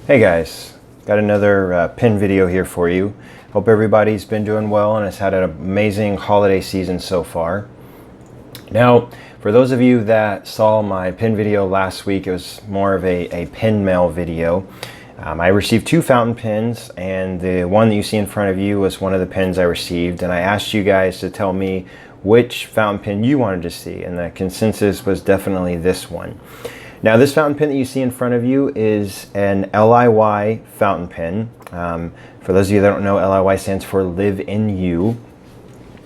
Hey guys, got another pin video here for you. Hope everybody's been doing well and has had an amazing holiday season so far. Now, for those of you that saw my pin video last week, it was more of a pin mail video. I received two fountain pins, and the one that you see in front of you was one of the pins I received, and I asked you guys to tell me which fountain pin you wanted to see, and the consensus was definitely this one. Now, this fountain pen that you see in front of you is an LIY fountain pen. For those of you that don't know, LIY stands for Live In You.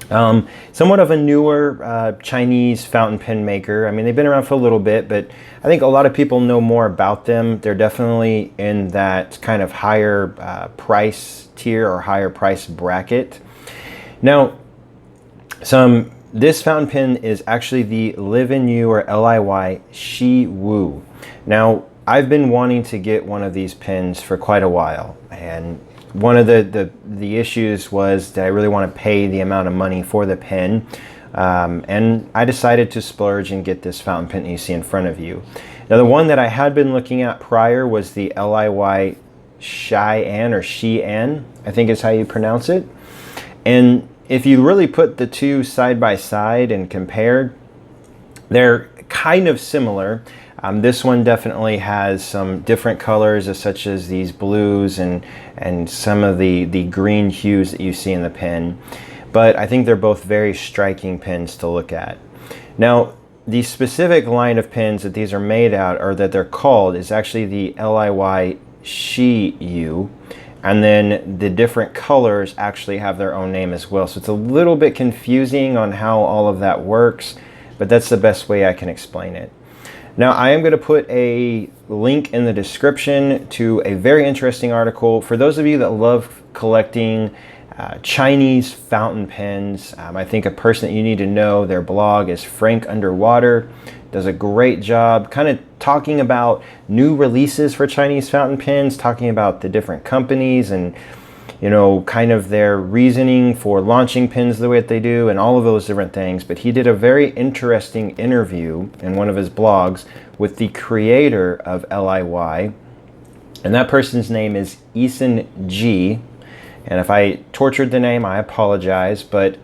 Somewhat of a newer Chinese fountain pen maker. I mean, they've been around for a little bit, but I think a lot of people know more about them. They're definitely in that kind of higher price tier or higher price bracket. Now, this fountain pen is actually the Live In You or LIY Shiwu. Now, I've been wanting to get one of these pens for quite a while, and one of the issues was that I really want to pay the amount of money for the pen, and I decided to splurge and get this fountain pen that you see in front of you. Now, the one that I had been looking at prior was the LIY Cheyenne or Shein, I think is how you pronounce it. And if you really put the two side by side and compare, they're kind of similar. This one definitely has some different colors, such as these blues and some of the green hues that you see in the pen. But I think they're both very striking pens to look at. Now, the specific line of pens that these are made out, or that they're called, is actually the LIY Shiwu. And then the different colors actually have their own name as well. So it's a little bit confusing on how all of that works, but that's the best way I can explain it. Now, I am going to put a link in the description to a very interesting article. For those of you that love collecting Chinese fountain pens, I think a person that you need to know, their blog is Frank Underwater. Does a great job kind of talking about new releases for Chinese fountain pens, talking about the different companies and, you know, kind of their reasoning for launching pens the way that they do and all of those different things. But he did a very interesting interview in one of his blogs with the creator of LIY, and that person's name is Eason G. And if I tortured the name, I apologize, but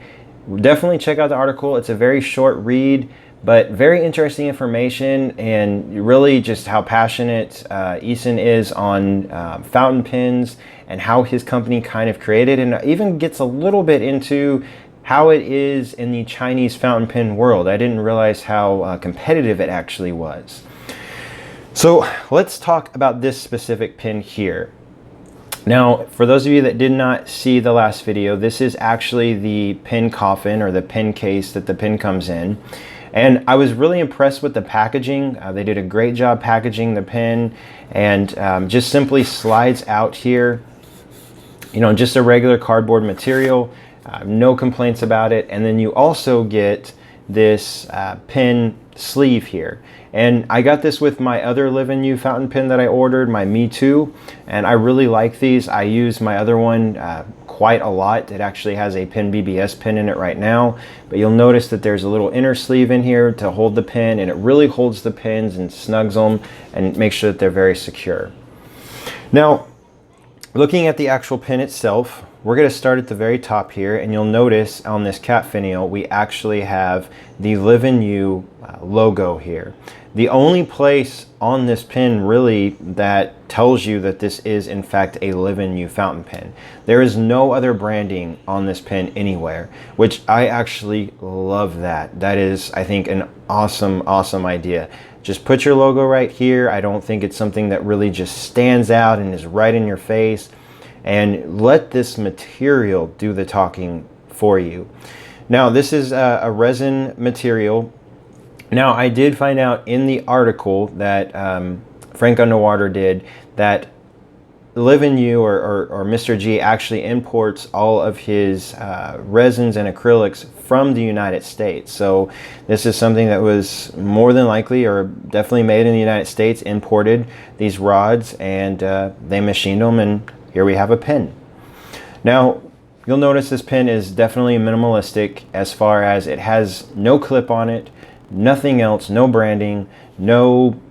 definitely check out the article. It's a very short read, but very interesting information, and really just how passionate Eason is on fountain pens and how his company kind of created, and even gets a little bit into how it is in the Chinese fountain pen world. I didn't realize how competitive it actually was. So let's talk about this specific pen here. Now, for those of you that did not see the last video, this is actually the pen coffin or the pen case that the pen comes in. And I was really impressed with the packaging. They did a great job packaging the pen, and just simply slides out here. You know, just a regular cardboard material. No complaints about it. And then you also get this pen sleeve here. And I got this with my other Live In You fountain pen that I ordered, my Me Too, and I really like these. I use my other one quite a lot. It actually has a pen BBS pen in it right now, but you'll notice that there's a little inner sleeve in here to hold the pen, and it really holds the pens and snugs them and makes sure that they're very secure. Now, looking at the actual pen itself, we're going to start at the very top here, and you'll notice on this cap finial we actually have the Live In You logo here. The only place on this pen really that tells you that this is in fact a Live In You fountain pen. There is no other branding on this pen anywhere, which I actually love that. That is, I think, an awesome idea. Just put your logo right here. I don't think it's something that really just stands out and is right in your face. And let this material do the talking for you. Now, this is a resin material. Now, I did find out in the article that Frank Underwater did that Live In You or Mr. G actually imports all of his resins and acrylics from the United States. So this is something that was more than likely or definitely made in the United States, imported these rods, and they machined them, and here we have a pen. Now, you'll notice this pen is definitely minimalistic as far as it has no clip on it, nothing else, no branding, no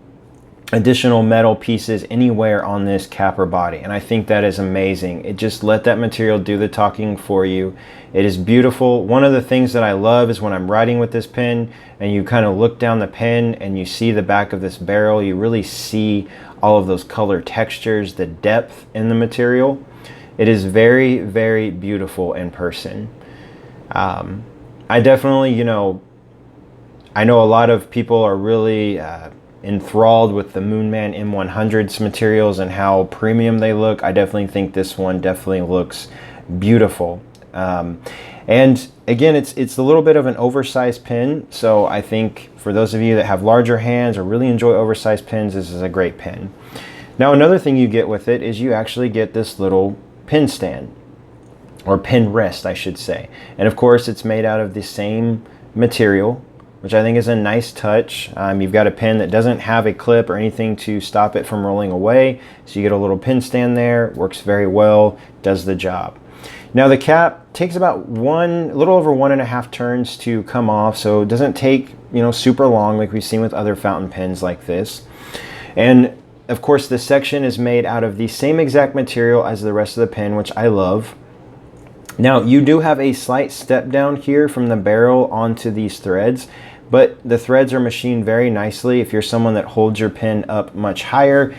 additional metal pieces anywhere on this capper body, and I think that is amazing. It just let that material do the talking for you. It is beautiful. One of the things that I love is when I'm writing with this pen and you kind of look down the pen and you see the back of this barrel, you really see all of those color textures, the depth in the material. It is very, very beautiful in person. I definitely, I know a lot of people are really enthralled with the Moonman M100's materials and how premium they look. I definitely think this one definitely looks beautiful. And again, it's a little bit of an oversized pen, so I think for those of you that have larger hands or really enjoy oversized pens, this is a great pen. Now, another thing you get with it is you actually get this little pen stand, or pen rest, I should say. And of course, it's made out of the same material, which I think is a nice touch. You've got a pen that doesn't have a clip or anything to stop it from rolling away, so you get a little pen stand there. Works very well, does the job. Now the cap takes about a little over 1.5 turns to come off, so it doesn't take super long like we've seen with other fountain pens like this. And of course, this section is made out of the same exact material as the rest of the pen, which I love. Now you do have a slight step down here from the barrel onto these threads, but the threads are machined very nicely. If you're someone that holds your pen up much higher,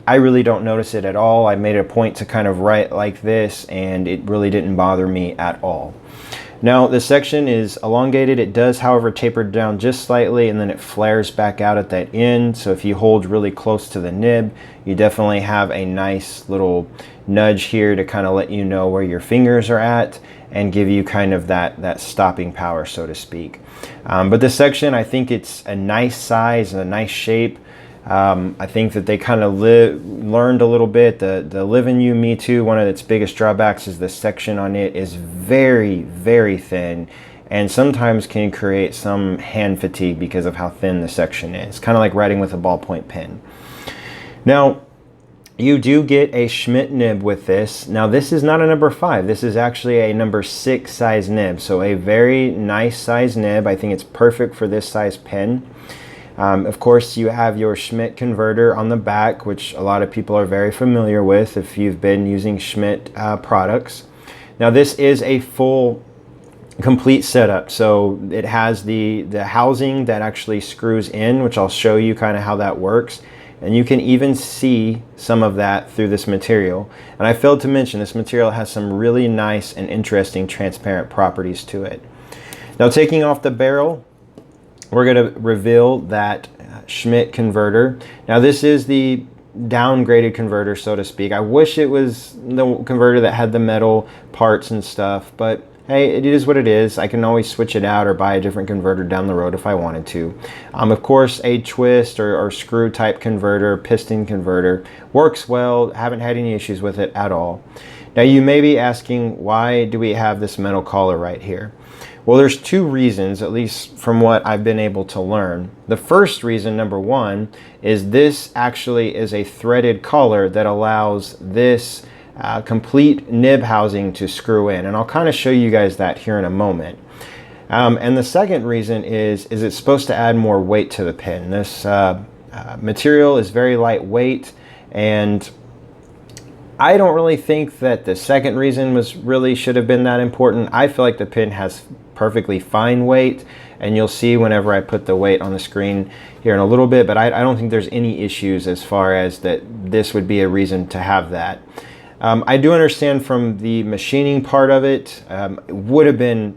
I really don't notice it at all. I made a point to kind of write like this, and it really didn't bother me at all. Now this section is elongated. It does, however, taper down just slightly, and then it flares back out at that end. So if you hold really close to the nib, you definitely have a nice little nudge here to kind of let you know where your fingers are at and give you kind of that stopping power, so to speak. But this section, I think it's a nice size and a nice shape. I think that they kind of learned a little bit. The Live In You Me Too, one of its biggest drawbacks is the section on it is very, very thin, and sometimes can create some hand fatigue because of how thin the section is. Kind of like writing with a ballpoint pen. Now, you do get a Schmidt nib with this. Now this is not a number 5. This is actually a number 6 size nib. So a very nice size nib. I think it's perfect for this size pen. Of course, you have your Schmidt converter on the back, which a lot of people are very familiar with if you've been using Schmidt products. Now this is a full complete setup. So it has the housing that actually screws in, which I'll show you kind of how that works. And you can even see some of that through this material. And I failed to mention this material has some really nice and interesting transparent properties to it. Now, taking off the barrel, we're going to reveal that Schmidt converter. Now this is the downgraded converter, so to speak. I wish it was the converter that had the metal parts and stuff, but hey, it is what it is. I can always switch it out or buy a different converter down the road if I wanted to. Of course, a twist or screw type converter, piston converter, works well. Haven't had any issues with it at all. Now you may be asking, why do we have this metal collar right here? Well, there's 2 reasons, at least from what I've been able to learn. The first reason, number 1, is this actually is a threaded collar that allows this complete nib housing to screw in, and I'll kind of show you guys that here in a moment. And the second reason is it's supposed to add more weight to the pen. This material is very lightweight, and I don't really think that the second reason should have been that important. I feel like the pen has perfectly fine weight, and you'll see whenever I put the weight on the screen here in a little bit, but I don't think there's any issues as far as that this would be a reason to have that. I do understand from the machining part of it, the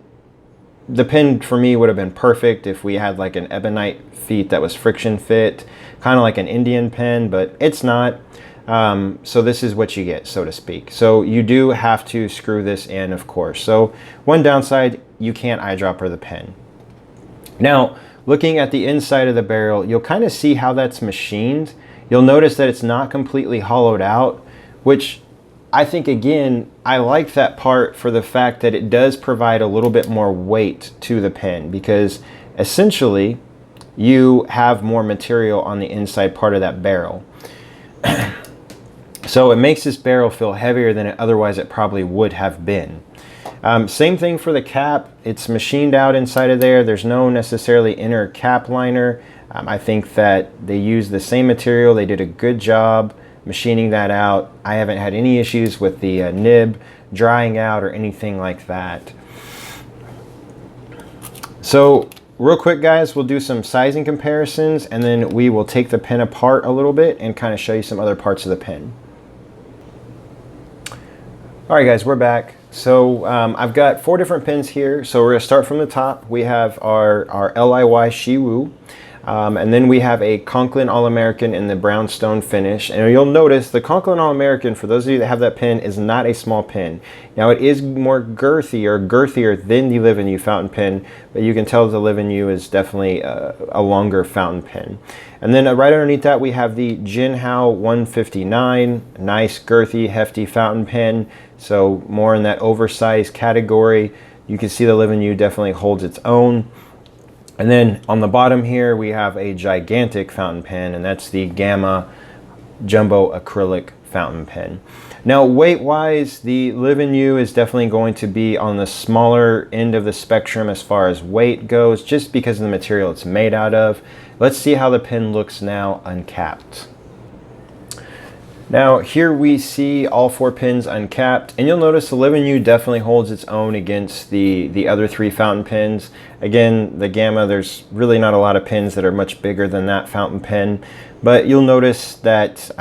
pen for me would have been perfect if we had like an ebonite feet that was friction fit, kind of like an Indian pen, but it's not. So this is what you get, so to speak. So you do have to screw this in, of course. So one downside, you can't eyedropper the pen. Now, looking at the inside of the barrel, you'll kind of see how that's machined. You'll notice that it's not completely hollowed out, which I think, again, I like that part for the fact that it does provide a little bit more weight to the pen, because essentially you have more material on the inside part of that barrel. So it makes this barrel feel heavier than it otherwise it probably would have been. Same thing for the cap. It's machined out inside of there. There's no necessarily inner cap liner. I think that they used the same material. They did a good job machining that out. I haven't had any issues with the nib drying out or anything like that. So real quick, guys, we'll do some sizing comparisons, and then we will take the pen apart a little bit and kind of show you some other parts of the pen. All right, guys, we're back. So I've got 4 different pens here. So we're gonna start from the top. We have our LIY Shiwu. And then we have a Conklin All-American in the brownstone finish. And you'll notice the Conklin All-American, for those of you that have that pen, is not a small pen. Now it is more girthier than the Live In You fountain pen, but you can tell the Live In You is definitely a longer fountain pen. And then right underneath that we have the Jinhao 159, nice girthy, hefty fountain pen. So more in that oversized category. You can see the Live In You definitely holds its own. And then on the bottom here, we have a gigantic fountain pen, and that's the Gamma Jumbo Acrylic fountain pen. Now, weight-wise, the Live In You is definitely going to be on the smaller end of the spectrum as far as weight goes, just because of the material it's made out of. Let's see how the pen looks now uncapped. Now here we see all 4 pens uncapped, and you'll notice the Live In You definitely holds its own against the other 3 fountain pens. Again, the Gamma, there's really not a lot of pens that are much bigger than that fountain pen, but you'll notice that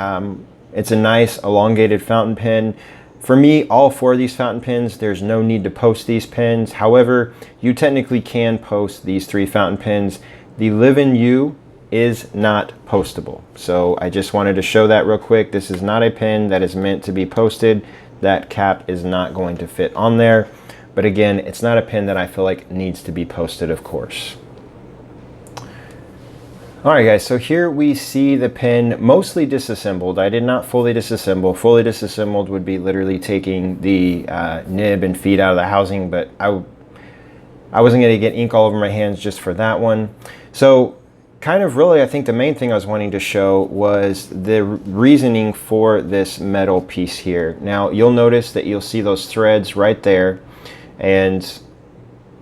it's a nice elongated fountain pen. For me, all 4 of these fountain pens, there's no need to post these pens. However, you technically can post these 3 fountain pens. The Live In You is not postable. So I just wanted to show that real quick. This is not a pen that is meant to be posted. That cap is not going to fit on there. But again, it's not a pen that I feel like needs to be posted, of course. All right, guys, so here we see the pen mostly disassembled. I did not fully disassemble. Fully disassembled would be literally taking the nib and feed out of the housing, but I wasn't gonna get ink all over my hands just for that one. So kind of really, I think the main thing I was wanting to show was the reasoning for this metal piece here. Now you'll notice that you'll see those threads right there, and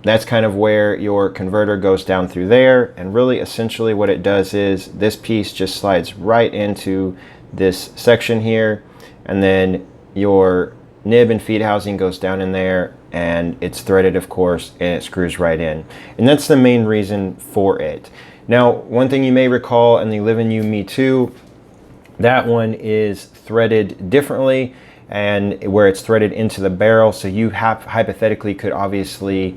that's kind of where your converter goes down through there. And really essentially what it does is this piece just slides right into this section here, and then your nib and feed housing goes down in there, and it's threaded, of course, and it screws right in. And that's the main reason for it. Now, one thing you may recall in the Live In You Me Too, that one is threaded differently, and where it's threaded into the barrel, so you have hypothetically could obviously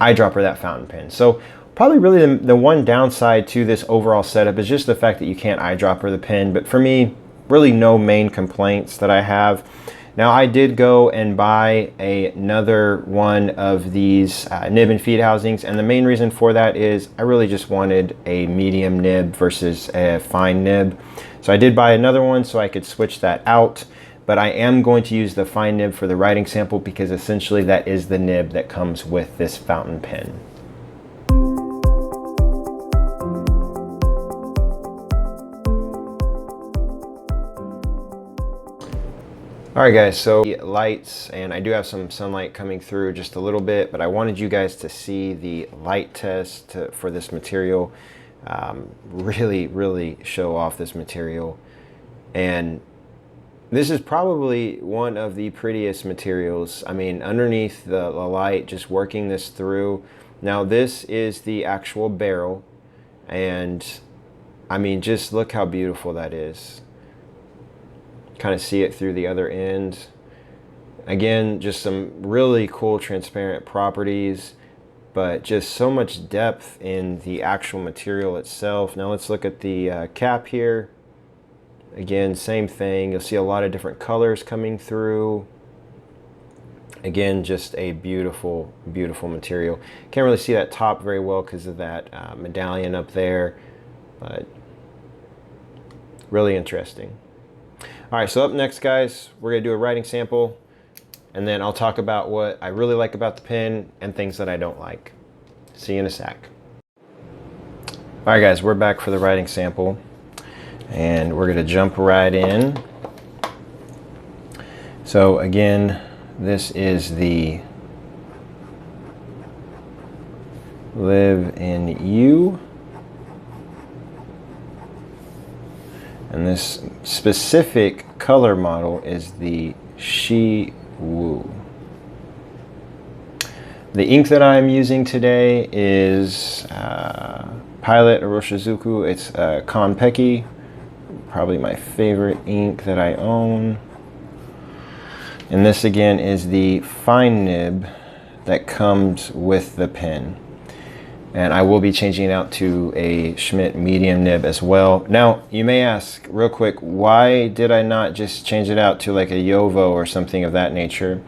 eyedropper that fountain pen. So probably really the one downside to this overall setup is just the fact that you can't eyedropper the pen, but for me, really no main complaints that I have. Now I did go and buy another one of these nib and feed housings, and the main reason for that is I really just wanted a medium nib versus a fine nib. So I did buy another one so I could switch that out, but I am going to use the fine nib for the writing sample because essentially that is the nib that comes with this fountain pen. All right, guys, so lights, and I do have some sunlight coming through just a little bit, but I wanted you guys to see the light test for this material. Really show off this material. And this is probably one of the prettiest materials. I mean, underneath the light, just working this through. Now this is the actual barrel, and I mean, just look how beautiful that is. Kind of see it through the other end. Again, just some really cool transparent properties, but just so much depth in the actual material itself. Now let's look at the cap here. Again, same thing. You'll see a lot of different colors coming through. Again, just a beautiful material. Can't really see that top very well because of that medallion up there, but really interesting. All right, so up next, guys, we're gonna do a writing sample, and then I'll talk about what I really like about the pen and things that I don't like. See you in a sec. All right, guys, we're back for the writing sample, and we're gonna jump right in. So again, this is the Live In You. And this specific color model is the Shiwu. The ink that I'm using today is Pilot Oroshizuku. It's Konpeki, probably my favorite ink that I own. And this again is the fine nib that comes with the pen. And I will be changing it out to a Schmidt medium nib as well. Now, you may ask real quick, why did I not just change it out to like a Yovo or something of that nature?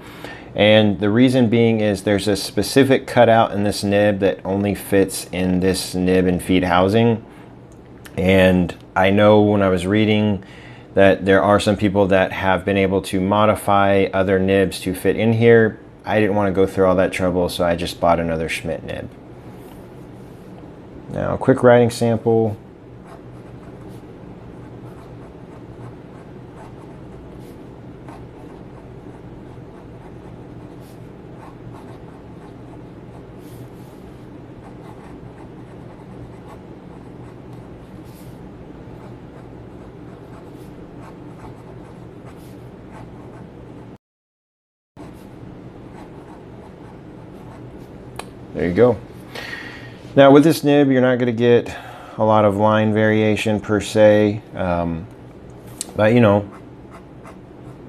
And the reason being is there's a specific cutout in this nib that only fits in this nib and feed housing. And I know when I was reading that there are some people that have been able to modify other nibs to fit in here. I didn't want to go through all that trouble, so I just bought another Schmidt nib. Now, a quick writing sample. There you go. Now with this nib, you're not going to get a lot of line variation per se, but you know,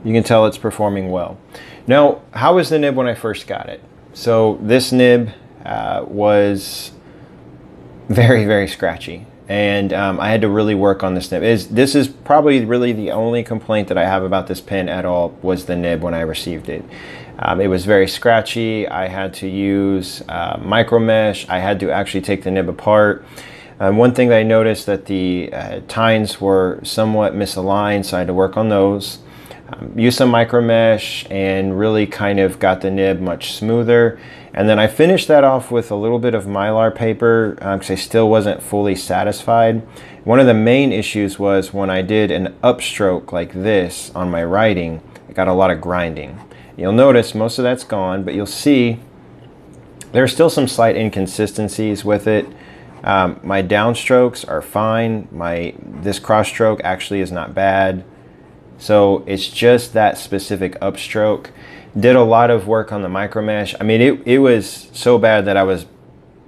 you can tell it's performing well. Now, how was the nib when I first got it? So this nib was very, very scratchy, and I had to really work on this nib. This is probably really the only complaint that I have about this pen at all was the nib when I received it. It was very scratchy. I had to use micro mesh. I had to actually take the nib apart. One thing that I noticed that the tines were somewhat misaligned, so I had to work on those. Use some micro mesh and really kind of got the nib much smoother. And then I finished that off with a little bit of Mylar paper because I still wasn't fully satisfied. One of the main issues was when I did an upstroke like this on my writing, I got a lot of grinding. You'll notice most of that's gone, but you'll see there's still some slight inconsistencies with it. My downstrokes are fine. This cross stroke actually is not bad. So it's just that specific upstroke. Did a lot of work on the micro mesh. I mean, it was so bad that I was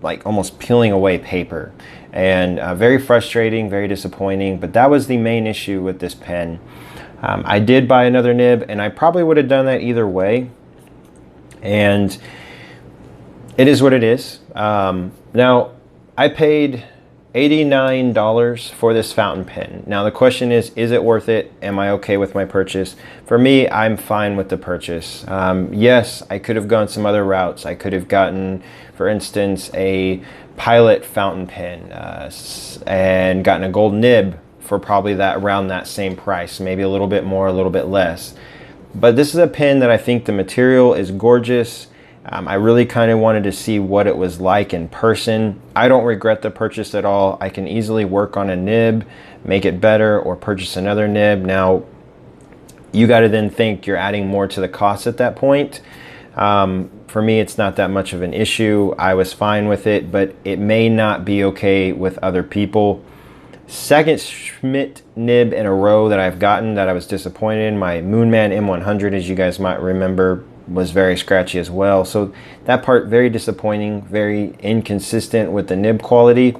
like almost peeling away paper, and very frustrating, very disappointing. But that was the main issue with this pen. I did buy another nib, and I probably would have done that either way. And it is what it is. Now, I paid $89 for this fountain pen. Now, the question is it worth it? Am I okay with my purchase? For me, I'm fine with the purchase. Yes, I could have gone some other routes. I could have gotten, for instance, a Pilot fountain pen and gotten a gold nib for probably around that same price, maybe a little bit more, a little bit less. But this is a pen that I think the material is gorgeous. I really kind of wanted to see what it was like in person. I don't regret the purchase at all. I can easily work on a nib, make it better, or purchase another nib. Now, you got to then think you're adding more to the cost at that point. For me, it's not that much of an issue. I was fine with it, but it may not be okay with other people. Second Schmidt nib in a row that I've gotten that I was disappointed in. My Moonman M100, as you guys might remember, was very scratchy as well. So that part, very disappointing, very inconsistent with the nib quality.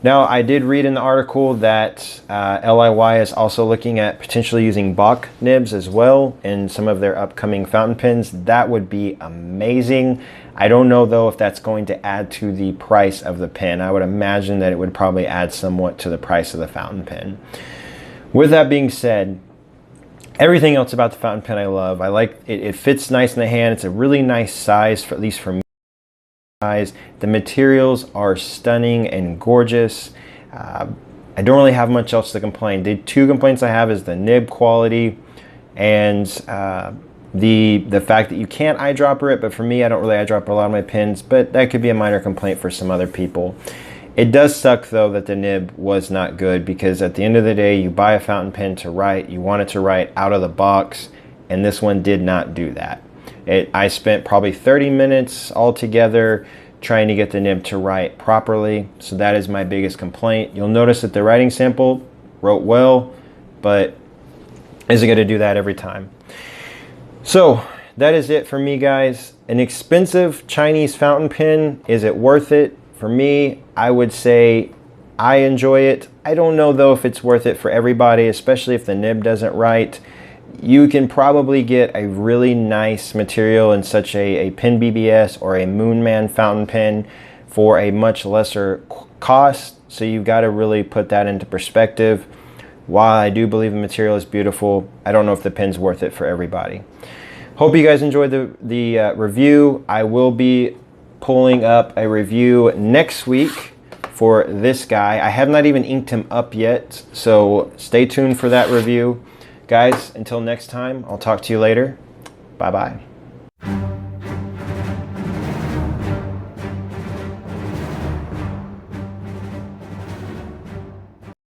Now, I did read in the article that LIY is also looking at potentially using Bach nibs as well in some of their upcoming fountain pens. That would be amazing. I don't know though if that's going to add to the price of the pen. I would imagine that it would probably add somewhat to the price of the fountain pen. With that being said, everything else about the fountain pen I love. I like it. It fits nice in the hand. It's a really nice size, for at least for me. The materials are stunning and gorgeous. I don't really have much else to complain. The two complaints I have is the nib quality and the fact that you can't eyedropper it. But for me, I don't really eyedropper a lot of my pens, but that could be a minor complaint for some other people. It does suck though that the nib was not good, because at the end of the day, you buy a fountain pen to write, you want it to write out of the box, and this one did not do that. I spent probably 30 minutes altogether trying to get the nib to write properly. So that is my biggest complaint. You'll notice that the writing sample wrote well, but isn't going to do that every time. So that is it for me, guys. An expensive Chinese fountain pen, is it worth it? For me, I would say I enjoy it. I don't know though if it's worth it for everybody, especially if the nib doesn't write. You can probably get a really nice material in such a Pen BBS or a Moonman fountain pen for a much lesser cost. So you've got to really put that into perspective. While I do believe the material is beautiful, I don't know if the pen's worth it for everybody. Hope you guys enjoyed the review. I will be pulling up a review next week for this guy. I have not even inked him up yet, so stay tuned for that review. Guys, until next time, I'll talk to you later. Bye-bye.